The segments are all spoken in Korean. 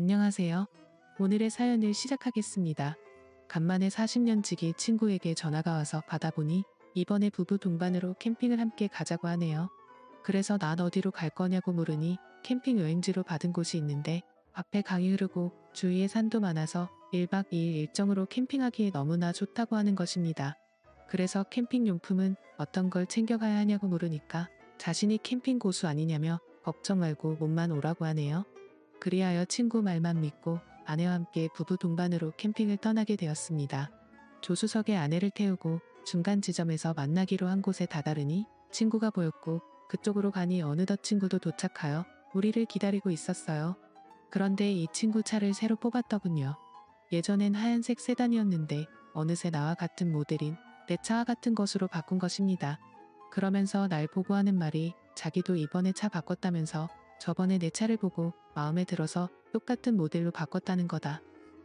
안녕하세요. 오늘의 사연을 시작하겠습니다. 간만에 40년 지기 친구에게 전화가 와서 받아보니 이번에 부부 동반으로 캠핑을 함께 가자고 하네요. 그래서 난 어디로 갈 거냐고 물으니 캠핑 여행지로 받은 곳이 있는데 앞에 강이 흐르고 주위에 산도 많아서 1박 2일 일정으로 캠핑하기에 너무나 좋다고 하는 것입니다. 그래서 캠핑 용품은 어떤 걸 챙겨가야 하냐고 물으니까 자신이 캠핑 고수 아니냐며 걱정 말고 몸만 오라고 하네요. 그리하여 친구 말만 믿고 아내와 함께 부부 동반으로 캠핑을 떠나게 되었습니다. 조수석에 아내를 태우고 중간 지점에서 만나기로 한 곳에 다다르니 친구가 보였고 그쪽으로 가니 어느덧 친구도 도착하여 우리를 기다리고 있었어요. 그런데 이 친구 차를 새로 뽑았더군요. 예전엔 하얀색 세단이었는데 어느새 나와 같은 모델인 내 차와 같은 것으로 바꾼 것입니다. 그러면서 날 보고 하는 말이 자기도 이번에 차 바꿨다면서 저번에 내 차를 보고 마음에 들어서 똑같은 모델로 바꿨다는 거다.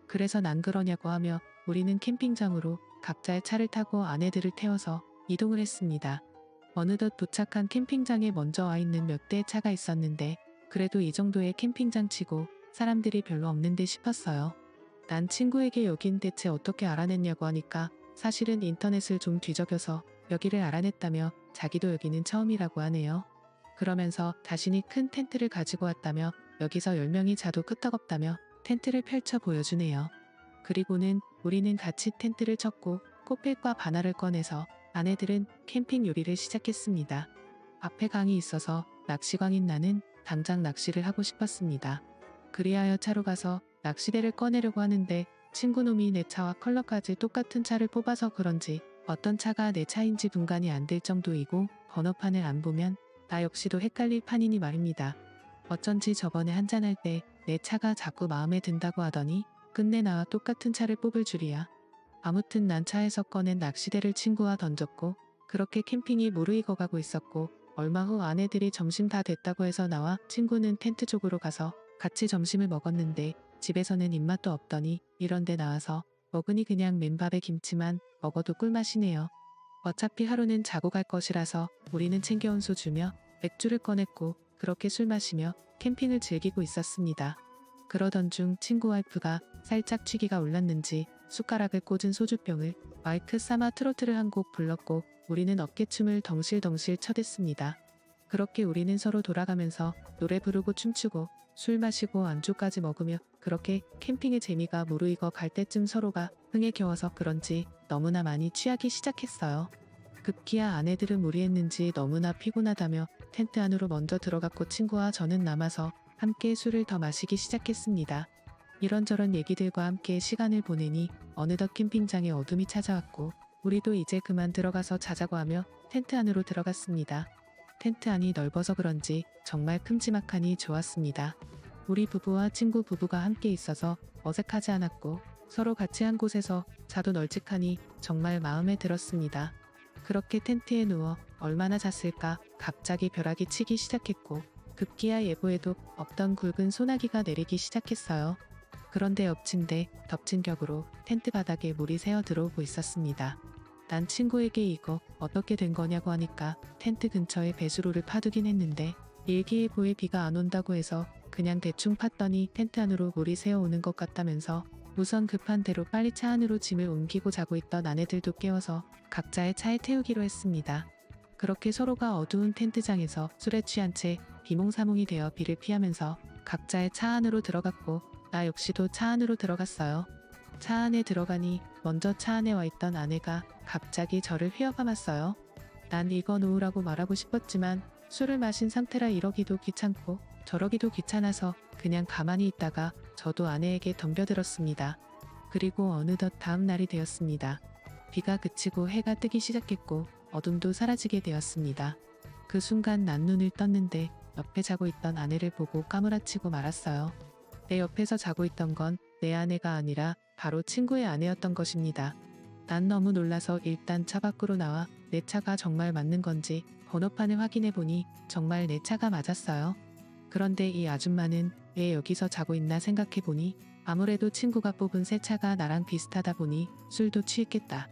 그래서 난 그러냐고 하며 우리는 캠핑장으로 각자의 차를 타고 아내들을 태워서 이동을 했습니다. 어느덧 도착한 캠핑장에 먼저 와 있는 몇 대의 차가 있었는데 그래도 이 정도의 캠핑장 치고 사람들이 별로 없는데 싶었어요. 난 친구에게 여긴 대체 어떻게 알아냈냐고 하니까 사실은 인터넷을 좀 뒤적여서 여기를 알아냈다며 자기도 여기는 처음이라고 하네요. 그러면서 자신이 큰 텐트를 가지고 왔다며 여기서 10명이 자도 끄떡없다며 텐트를 펼쳐 보여주네요. 그리고는 우리는 같이 텐트를 쳤고 코펠과 바나를 꺼내서 아내들은 캠핑 요리를 시작했습니다. 앞에 강이 있어서 낚시광인 나는 당장 낚시를 하고 싶었습니다. 그리하여 차로 가서 낚시대를 꺼내려고 하는데 친구놈이 내 차와 컬러까지 똑같은 차를 뽑아서 그런지 어떤 차가 내 차인지 분간이 안 될 정도이고 번호판을 안 보면 나 역시도 헷갈릴 판이니 말입니다. 어쩐지 저번에 한잔할 때 내 차가 자꾸 마음에 든다고 하더니 끝내 나와 똑같은 차를 뽑을 줄이야. 아무튼 난 차에서 꺼낸 낚시대를 친구와 던졌고 그렇게 캠핑이 무르익어가고 있었고 얼마 후 아내들이 점심 다 됐다고 해서 나와 친구는 텐트 쪽으로 가서 같이 점심을 먹었는데 집에서는 입맛도 없더니 이런데 나와서 먹으니 그냥 맨밥에 김치만 먹어도 꿀맛이네요. 어차피 하루는 자고 갈 것이라서 우리는 챙겨온 소주며 맥주를 꺼냈고 그렇게 술 마시며 캠핑을 즐기고 있었습니다. 그러던 중 친구 와이프가 살짝 취기가 올랐는지 숟가락을 꽂은 소주병을 마이크 삼아 트로트를 한 곡 불렀고 우리는 어깨춤을 덩실덩실 쳐댔습니다. 그렇게 우리는 서로 돌아가면서 노래 부르고 춤추고 술 마시고 안주까지 먹으며 그렇게 캠핑의 재미가 무르익어 갈 때쯤 서로가 흥에 겨워서 그런지 너무나 많이 취하기 시작했어요. 급기야 아내들은 무리했는지 너무나 피곤하다며 텐트 안으로 먼저 들어갔고 친구와 저는 남아서 함께 술을 더 마시기 시작했습니다. 이런저런 얘기들과 함께 시간을 보내니 어느덧 캠핑장에 어둠이 찾아왔고 우리도 이제 그만 들어가서 자자고 하며 텐트 안으로 들어갔습니다. 텐트 안이 넓어서 그런지 정말 큼지막하니 좋았습니다. 우리 부부와 친구 부부가 함께 있어서 어색하지 않았고 서로 같이 한 곳에서 자도 널찍하니 정말 마음에 들었습니다. 그렇게 텐트에 누워 얼마나 잤을까 갑자기 벼락이 치기 시작했고 급기야 예보에도 없던 굵은 소나기가 내리기 시작했어요. 그런데 덮친 격으로 텐트 바닥에 물이 새어 들어오고 있었습니다. 난 친구에게 이거 어떻게 된 거냐고 하니까 텐트 근처에 배수로를 파두긴 했는데 일기예보에 비가 안 온다고 해서 그냥 대충 팠더니 텐트 안으로 물이 새어오는 것 같다면서 우선 급한 대로 빨리 차 안으로 짐을 옮기고 자고 있던 아내들도 깨워서 각자의 차에 태우기로 했습니다. 그렇게 서로가 어두운 텐트장에서 술에 취한 채 비몽사몽이 되어 비를 피하면서 각자의 차 안으로 들어갔고 나 역시도 차 안으로 들어갔어요. 차 안에 들어가니 먼저 차 안에 와 있던 아내가 갑자기 저를 휘어감았어요. 난 이거 놓으라고 말하고 싶었지만 술을 마신 상태라 이러기도 귀찮고 저러기도 귀찮아서 그냥 가만히 있다가 저도 아내에게 덤벼들었습니다. 그리고 어느덧 다음 날이 되었습니다. 비가 그치고 해가 뜨기 시작했고 어둠도 사라지게 되었습니다. 그 순간 난 눈을 떴는데 옆에 자고 있던 아내를 보고 까무라치고 말았어요. 내 옆에서 자고 있던 건 내 아내가 아니라 바로 친구의 아내였던 것입니다. 난 너무 놀라서 일단 차 밖으로 나와 내 차가 정말 맞는 건지 번호판을 확인해 보니 정말 내 차가 맞았어요. 그런데 이 아줌마는 왜 여기서 자고 있나 생각해 보니 아무래도 친구가 뽑은 새 차가 나랑 비슷하다 보니 술도 취했겠다.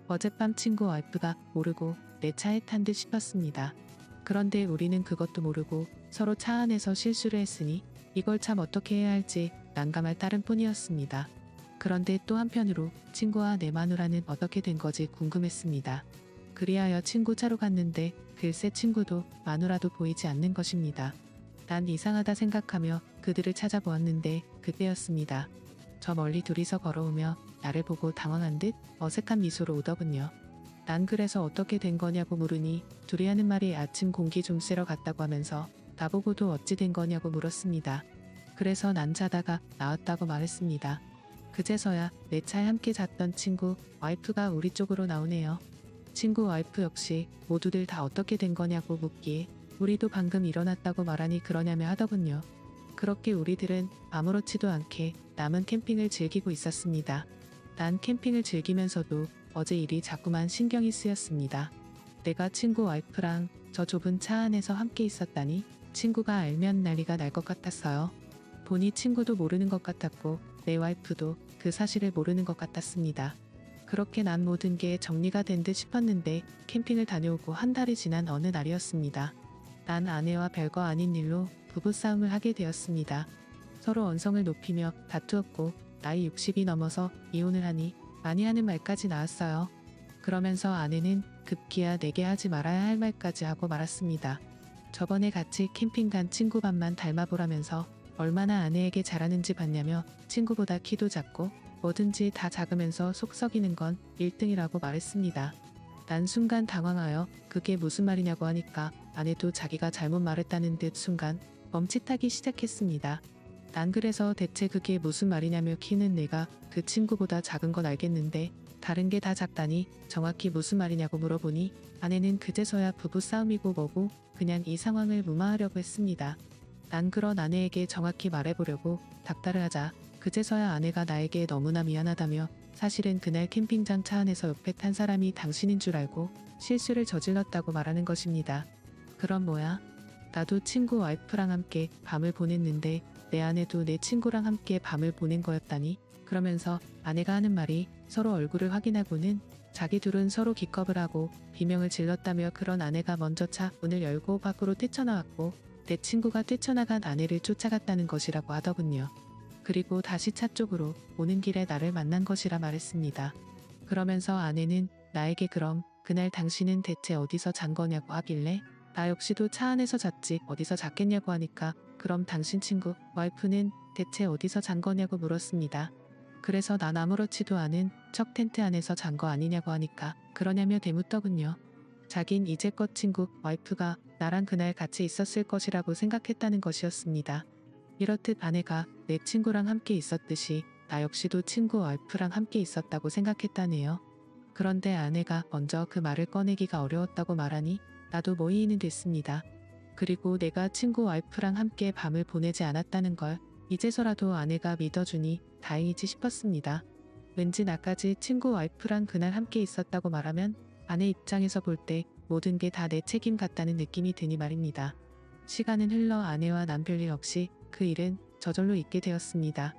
어젯밤 친구 와이프가 모르고 내 차에 탄 듯 싶었습니다. 그런데 우리는 그것도 모르고 서로 차 안에서 실수를 했으니 이걸 참 어떻게 해야 할지 난감할 따름 뿐이었습니다. 그런데 또 한편으로 친구와 내 마누라는 어떻게 된 거지 궁금했습니다. 그리하여 친구 차로 갔는데 글쎄 친구도 마누라도 보이지 않는 것입니다. 난 이상하다 생각하며 그들을 찾아보았는데 그때였습니다. 저 멀리 둘이서 걸어오며 나를 보고 당황한 듯 어색한 미소로 오더군요. 난 그래서 어떻게 된 거냐고 물으니 둘이 하는 말이 아침 공기 좀 쐬러 갔다고 하면서 나보고도 어찌 된 거냐고 물었습니다. 그래서 난 자다가 나왔다고 말했습니다. 그제서야 내 차에 함께 잤던 친구 와이프가 우리 쪽으로 나오네요. 친구 와이프 역시 모두들 다 어떻게 된 거냐고 묻기에 우리도 방금 일어났다고 말하니 그러냐며 하더군요. 그렇게 우리들은 아무렇지도 않게 남은 캠핑을 즐기고 있었습니다. 난 캠핑을 즐기면서도 어제 일이 자꾸만 신경이 쓰였습니다. 내가 친구 와이프랑 저 좁은 차 안에서 함께 있었다니 친구가 알면 난리가 날 것 같았어요. 보니 친구도 모르는 것 같았고 내 와이프도 그 사실을 모르는 것 같았습니다. 그렇게 난 모든 게 정리가 된 듯 싶었는데 캠핑을 다녀오고 한 달이 지난 어느 날이었습니다. 난 아내와 별거 아닌 일로 부부싸움을 하게 되었습니다. 서로 언성을 높이며 다투었고 나이 60이 넘어서 이혼을 하니 많이 하는 말까지 나왔어요. 그러면서 아내는 급기야 내게 하지 말아야 할 말까지 하고 말았습니다. 저번에 같이 캠핑 간 친구 반만 닮아보라면서 얼마나 아내에게 잘하는지 봤냐며 친구보다 키도 작고 뭐든지 다 작으면서 속 썩이는 건 1등이라고 말했습니다. 난 순간 당황하여 그게 무슨 말이냐고 하니까 아내도 자기가 잘못 말했다는 듯 순간 멈칫하기 시작했습니다. 난 그래서 대체 그게 무슨 말이냐며 키는 내가 그 친구보다 작은 건 알겠는데 다른 게 다 작다니 정확히 무슨 말이냐고 물어보니 아내는 그제서야 부부싸움이고 뭐고 그냥 이 상황을 무마하려고 했습니다. 난 그런 아내에게 정확히 말해보려고 닥달을 하자 그제서야 아내가 나에게 너무나 미안하다며 사실은 그날 캠핑장 차 안에서 옆에 탄 사람이 당신인 줄 알고 실수를 저질렀다고 말하는 것입니다. 그럼 뭐야? 나도 친구 와이프랑 함께 밤을 보냈는데 내 아내도 내 친구랑 함께 밤을 보낸 거였다니? 그러면서 아내가 하는 말이 서로 얼굴을 확인하고는 자기 둘은 서로 기겁을 하고 비명을 질렀다며 그런 아내가 먼저 차 문을 열고 밖으로 뛰쳐나왔고 내 친구가 뛰쳐나간 아내를 쫓아갔다는 것이라고 하더군요. 그리고 다시 차 쪽으로 오는 길에 나를 만난 것이라 말했습니다. 그러면서 아내는 나에게 그럼 그날 당신은 대체 어디서 잔 거냐고 하길래 나 역시도 차 안에서 잤지 어디서 잤겠냐고 하니까 그럼 당신 친구 와이프는 대체 어디서 잔 거냐고 물었습니다. 그래서 난 아무렇지도 않은 척 텐트 안에서 잔 거 아니냐고 하니까 그러냐며 대묻더군요. 자긴 이제껏 친구 와이프가 나랑 그날 같이 있었을 것이라고 생각했다는 것이었습니다. 이렇듯 아내가 내 친구랑 함께 있었듯이 나 역시도 친구 와이프랑 함께 있었다고 생각했다네요. 그런데 아내가 먼저 그 말을 꺼내기가 어려웠다고 말하니 나도 모이는 됐습니다. 그리고 내가 친구 와이프랑 함께 밤을 보내지 않았다는 걸 이제서라도 아내가 믿어주니 다행이지 싶었습니다. 왠지 나까지 친구 와이프랑 그날 함께 있었다고 말하면 아내 입장에서 볼 때 모든 게 다 내 책임 같다는 느낌이 드니 말입니다. 시간은 흘러 아내와 난 별일 없이 그 일은 저절로 잊게 되었습니다.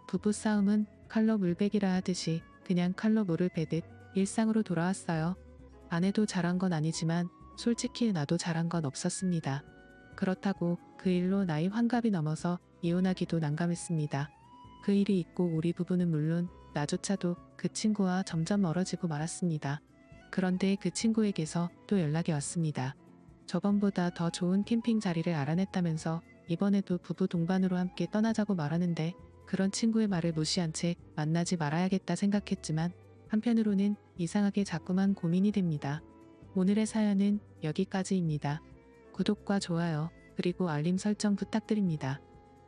부부싸움은 칼로 물베기라 하듯이 그냥 칼로 물을 베듯 일상으로 돌아왔어요. 아내도 잘한 건 아니지만 솔직히 나도 잘한 건 없었습니다. 그렇다고 그 일로 나이 환갑이 넘어서 이혼하기도 난감했습니다. 그 일이 있고 우리 부부는 물론 나조차도 그 친구와 점점 멀어지고 말았습니다. 그런데 그 친구에게서 또 연락이 왔습니다. 저번보다 더 좋은 캠핑 자리를 알아냈다면서 이번에도 부부 동반으로 함께 떠나자고 말하는데 그런 친구의 말을 무시한 채 만나지 말아야겠다 생각했지만 한편으로는 이상하게 자꾸만 고민이 됩니다. 오늘의 사연은 여기까지입니다. 구독과 좋아요 그리고 알림 설정 부탁드립니다.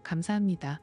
감사합니다.